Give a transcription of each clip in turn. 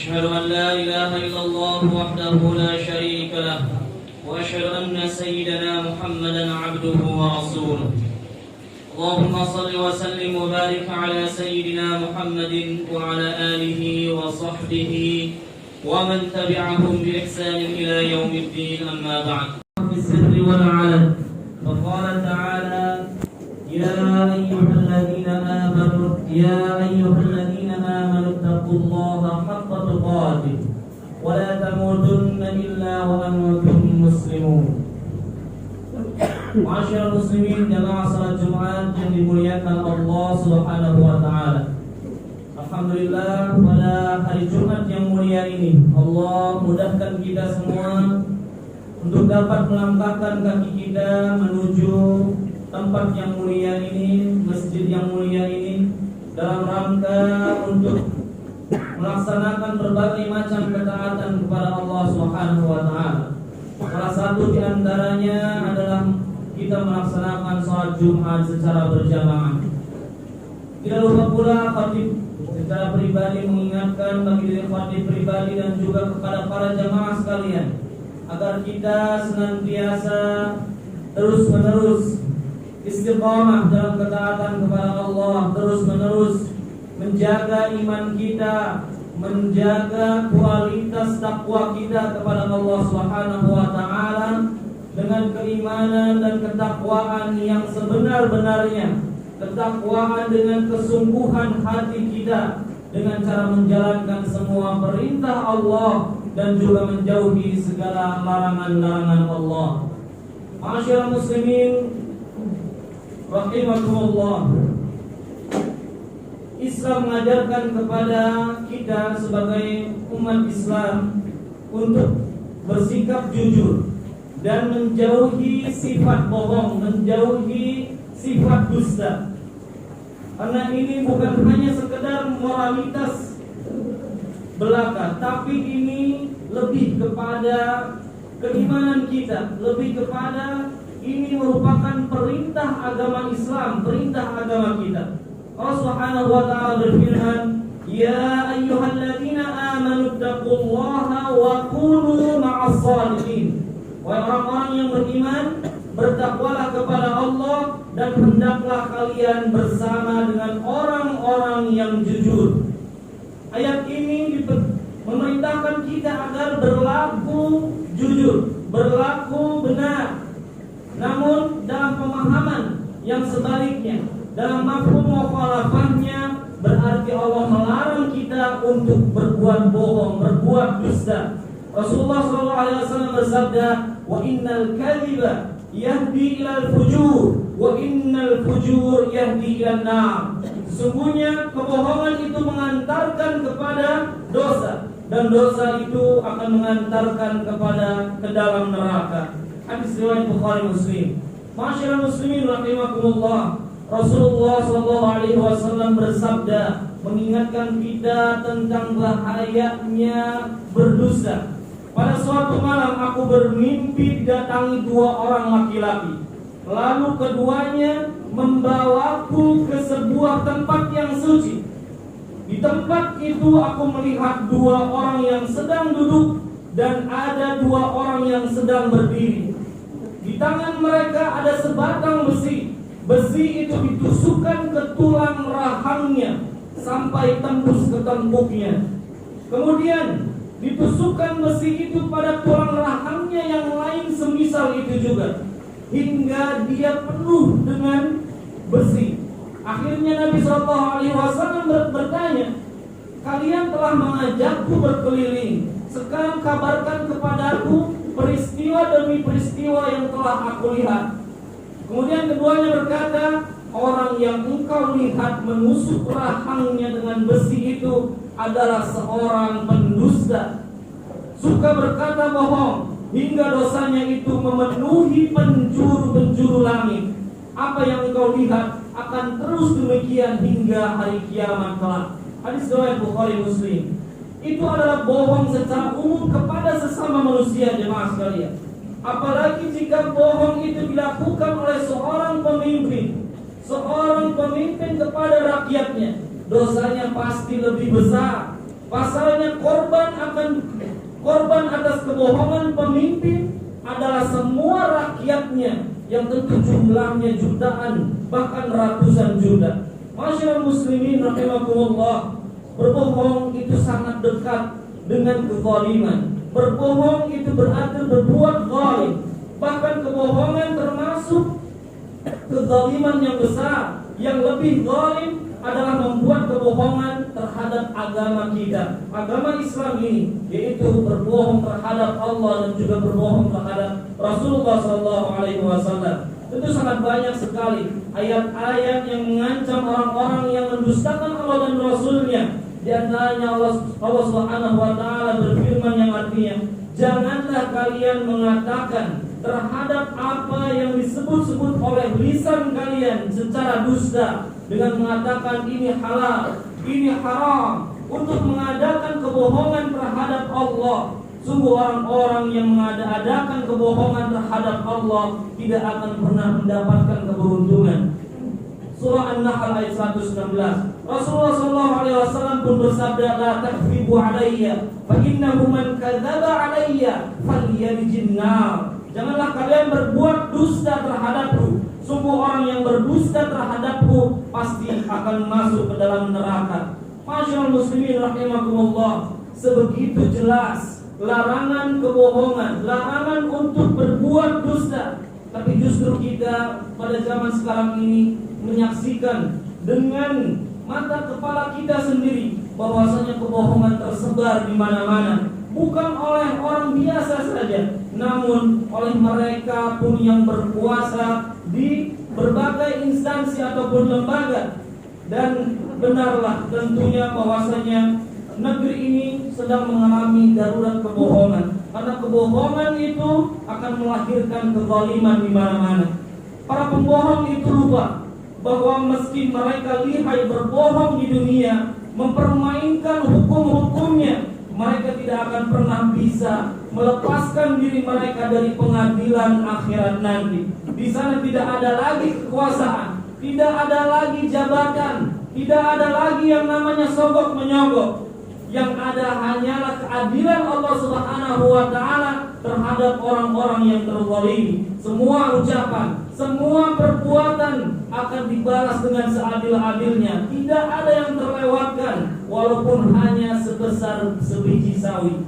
أشهد أن لا إله إلا الله وحده لا شريك له وأشهد أن سيدنا محمدا عبده ورسوله. اللهم صل وسلم وبارك على سيدنا محمد وعلى آله وصحبه ومن تبعهم بإحسان إلى يوم الدين. أما بعد، في السر والعلن فقال تعالى: يا أيها الذين آمنوا اتقوا الله حق تقاته ولا تموتن إلا وأنتم مسلمون. Masyaallah muslimin, jamaah salat Jumat yang dimuliakan Allah Subhanahu wa taala. Alhamdulillah, pada hari Jumat yang mulia ini Allah mudahkan kita semua untuk dapat melangkahkan kaki kita menuju tempat yang mulia ini, masjid yang mulia ini, dalam rangka untuk melaksanakan berbagai macam ketaatan kepada Allah Subhanahu wa taala. Salah satu di antaranya adalah kita melaksanakan sholat Jumat secara berjamaah. Tidak lupa pula khatib secara pribadi mengingatkan bagi diri khatib pribadi dan juga kepada para jamaah sekalian agar kita senantiasa terus-menerus istiqamah dalam ketaatan kepada Allah, terus-menerus menjaga iman kita, menjaga kualitas takwa kita kepada Allah Subhanahu wa taala dengan keimanan dan ketakwaan yang sebenar-benarnya, ketakwaan dengan kesungguhan hati kita, dengan cara menjalankan semua perintah Allah dan juga menjauhi segala larangan-larangan Allah. Masyaallah muslimin rahimakumullah, Islam mengajarkan kepada kita sebagai umat Islam untuk bersikap jujur dan menjauhi sifat bohong, menjauhi sifat dusta. Karena ini bukan hanya sekedar moralitas belaka, tapi ini lebih kepada keimanan kita, lebih kepada ini merupakan perintah agama Islam, perintah agama kita. Allah Subhanahu wa taala berfirman, "Ya ayyuhalladzina amanu taqullaha wa kunu ma'as shalihin." Wahai orang-orang yang beriman, bertakwalah kepada Allah dan hendaklah kalian bersama dengan orang-orang yang jujur. Ayat ini memerintahkan kita agar berlaku jujur, berlaku benar. Namun dalam pemahaman yang sebaliknya, dalam mafhum mukhalafahnya, berarti Allah melarang kita untuk berbuat bohong, berbuat dusta. Rasulullah SAW bersabda, "Wa innal kadhiba yahdi ilal fujur, wa innal fujur yahdi ilan nar." Sesungguhnya kebohongan itu mengantarkan kepada dosa, dan dosa itu akan mengantarkan kepada ke dalam neraka. Hadis riwayat Bukhari Muslim. Masyaallah muslimin rahimakumullah, Rasulullah SAW bersabda mengingatkan kita tentang bahayanya berdusta. Pada suatu malam aku bermimpi didatangi dua orang laki-laki. Lalu keduanya membawaku ke sebuah tempat yang suci. Di tempat itu aku melihat dua orang yang sedang duduk dan ada dua orang yang sedang berdiri. Di tangan mereka ada sebatang besi. Besi itu ditusukkan ke tulang rahangnya sampai tembus ke tembuknya. Kemudian ditusukkan besi itu pada tulang rahangnya yang lain semisal itu juga, hingga dia penuh dengan besi. Akhirnya Nabi SAW bertanya, "Kalian telah mengajakku berkeliling. Sekarang kabarkan kepadaku peristiwa demi peristiwa yang telah aku lihat." Kemudian keduanya berkata, "Orang yang engkau lihat menusuk rahangnya dengan besi itu adalah seorang pendusta, suka berkata bohong, hingga dosanya itu memenuhi penjuru-penjuru langit. Apa yang engkau lihat akan terus demikian hingga hari kiamat kelak." Hadis riwayat Bukhari Muslim. Itu adalah bohong secara umum kepada sesama manusia, jemaah sekalian. Apalagi jika bohong itu dilakukan oleh seorang pemimpin kepada rakyatnya, dosanya pasti lebih besar. Pasalnya korban atas kebohongan pemimpin adalah semua rakyatnya yang tentu jumlahnya jutaan bahkan ratusan juta. Masyaallah muslimin rahimakumullah, berbohong itu sangat dekat dengan kezaliman. Berbohong itu berarti berbuat zalim. Bahkan kebohongan termasuk kezaliman yang besar. Yang lebih zalim adalah membuat kebohongan terhadap agama kita, agama Islam ini, yaitu berbohong terhadap Allah dan juga berbohong terhadap Rasulullah SAW. Tentu sangat banyak sekali ayat-ayat yang mengancam orang-orang yang mendustakan Allah dan Rasulnya. Di antaranya Allah Subhanahu wa taala berfirman yang artinya, janganlah kalian mengatakan terhadap apa yang disebut-sebut oleh lisan kalian secara dusta dengan mengatakan ini halal, ini haram, untuk mengadakan kebohongan terhadap Allah. Sungguh orang-orang yang mengadakan kebohongan terhadap Allah tidak akan pernah mendapatkan keberuntungan. Surah An-Nahl ayat 116. Rasulullah SAW pun bersabda, la takdzibu alayya fa innahu man kadzaba alayya falyarijin nar. Janganlah kalian berbuat dusta terhadapku. Sungguh orang yang berdusta terhadapku pasti akan masuk ke dalam neraka. Masyaallah muslimin rahimakumullah, sebegitu jelas larangan kebohongan, larangan untuk berbuat dusta. Tapi justru kita pada zaman sekarang ini menyaksikan dengan mata kepala kita sendiri bahwasanya kebohongan tersebar di mana-mana, bukan oleh orang biasa saja, namun oleh mereka pun yang berkuasa di berbagai instansi ataupun lembaga. Dan benarlah tentunya bahwasanya negeri ini sedang mengalami darurat kebohongan, karena kebohongan itu akan melahirkan kezaliman di mana-mana. Para pembohong itu lupa bahwa meski mereka lihai berbohong di dunia, mempermainkan hukum-hukumnya, mereka tidak akan pernah bisa melepaskan diri mereka dari pengadilan akhirat nanti. Di sana tidak ada lagi kekuasaan, tidak ada lagi jabatan, tidak ada lagi yang namanya sogok menyogok. Yang ada hanyalah keadilan Allah Subhanahu wa taala terhadap orang-orang yang terzalimi. Semua ucapan, semua perbuatan akan dibalas dengan seadil-adilnya. Tidak ada yang terlewatkan walaupun hanya sebesar sebiji sawi.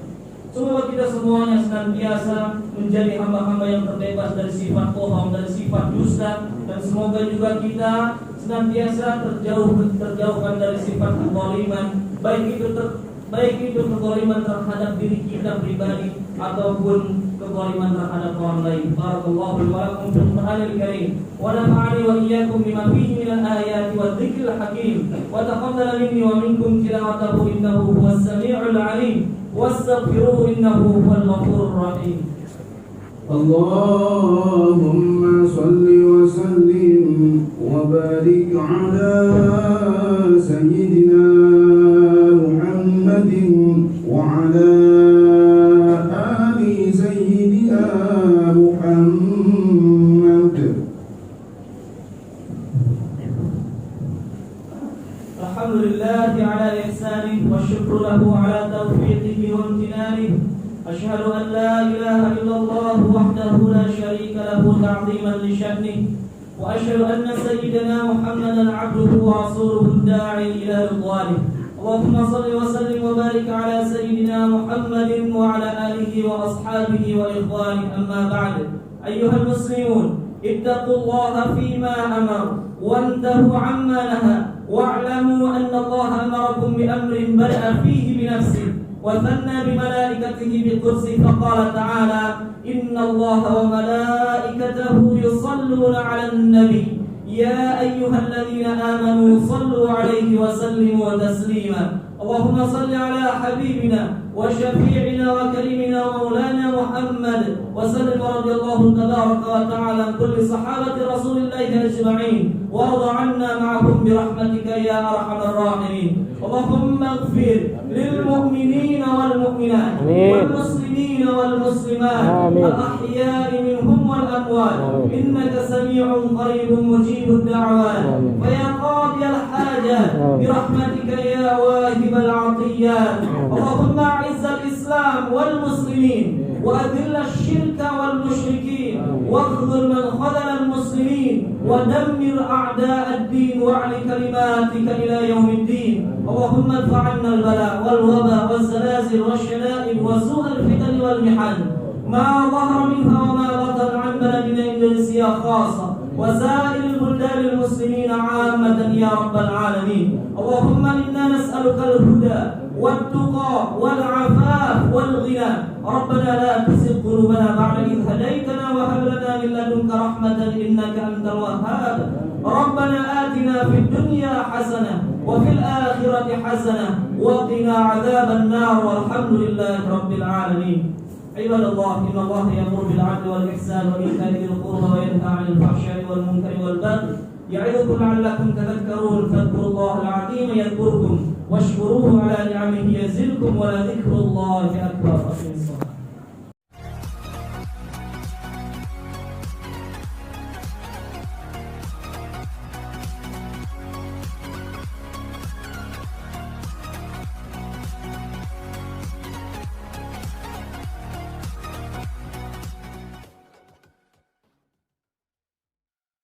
Semoga kita semuanya senantiasa menjadi hamba-hamba yang terbebas dari sifat bohong, dari sifat dusta, dan semoga juga kita senantiasa terjauhkan dari sifat kezaliman, baik itu kezaliman terhadap diri kita pribadi ataupun kezaliman terhadap orang lain. Barakallahu li wa lakum fil Qur'anil Karim wa nafa'ani wa iyyakum bima fihi minal ayati wadh-dhikril hakim wa taqabbal minni wa minkum tilawatahu innahu huwas samii'ul 'aliim wastaghfiruhu innahu huwal ghafurur rahim. Allahumma salli wa sallim wa barik ala sayyidina وعلى آل سيدنا محمد. الحمد لله على إحسانه والشكر له على توفيقه وامتنانه. أشهد أن لا إله إلا الله وحده لا شريك له تعظيما لشأنه، وأشهد أن سيدنا محمدا عبده ورسوله الداعي إلى رضوانه. اللهم صل وسلم وبارك على سيدنا محمد وعلى آله وأصحابه وإخوانه. أما بعد، أيها المسلمون، اتقوا الله فيما أمر وانتهوا عما نهى، واعلموا أن الله أمركم بأمر بدأ فيه بنفسه وثنى بملائكته بقدسه، فقال تعالى: إن الله وملائكته يصلون على النبي يا أيها الذين آمنوا صلوا عليه وسلموا تسليما. اللهم صل على حبيبنا وشفيعنا وكريمنا ومولانا محمد وسلم، رضي الله تبارك وتعالى عن كل صحابة رسول الله أجمعين، وارض عنا معهم برحمتك يا أرحم الراحمين. اللهم اغفر للمؤمنين والمؤمنات والمسلمين والمسلمات الأحياء منهم والأموات إنك سميع قريب مجيب الدعوات ويا قاضي الحاجات برحمتك يا واهب العطيات اللهم أعز الإسلام والمسلمين وأذل الشرك والمشركين واخذل من خذل المسلمين ودمر أعداء الدين واعل كلماتك إلى يوم الدين اللهم ادفع عنا البلاء والوباء والزلازل والشدائد وسوء الفتن والمحن ما ظهر منها وما بطن عن بلدنا إندونيسيا خاصة وسائر البلدان المسلمين عامة يا رب العالمين اللهم إنا نسألك الهدى والتقى والعفاف والغنى ربنا لا تزغ قلوبنا بعد إذ هديتنا وهب لنا من لدنك رحمة إنك أنت الوهاب ربنا آتنا في الدنيا حسنة وفي الآخرة حسنة وقنا عذاب النار والحمد لله رب العالمين عباد الله إن الله يأمر بالعدل والإحسان وإيتاء ذي القربى وينهى عن الفحشاء والمنكر والبغي يعظكم لعلكم تذكرون فاذكروا الله العظيم يذكركم واشكروه على نعمه يزدكم ولذكر الله أكبر.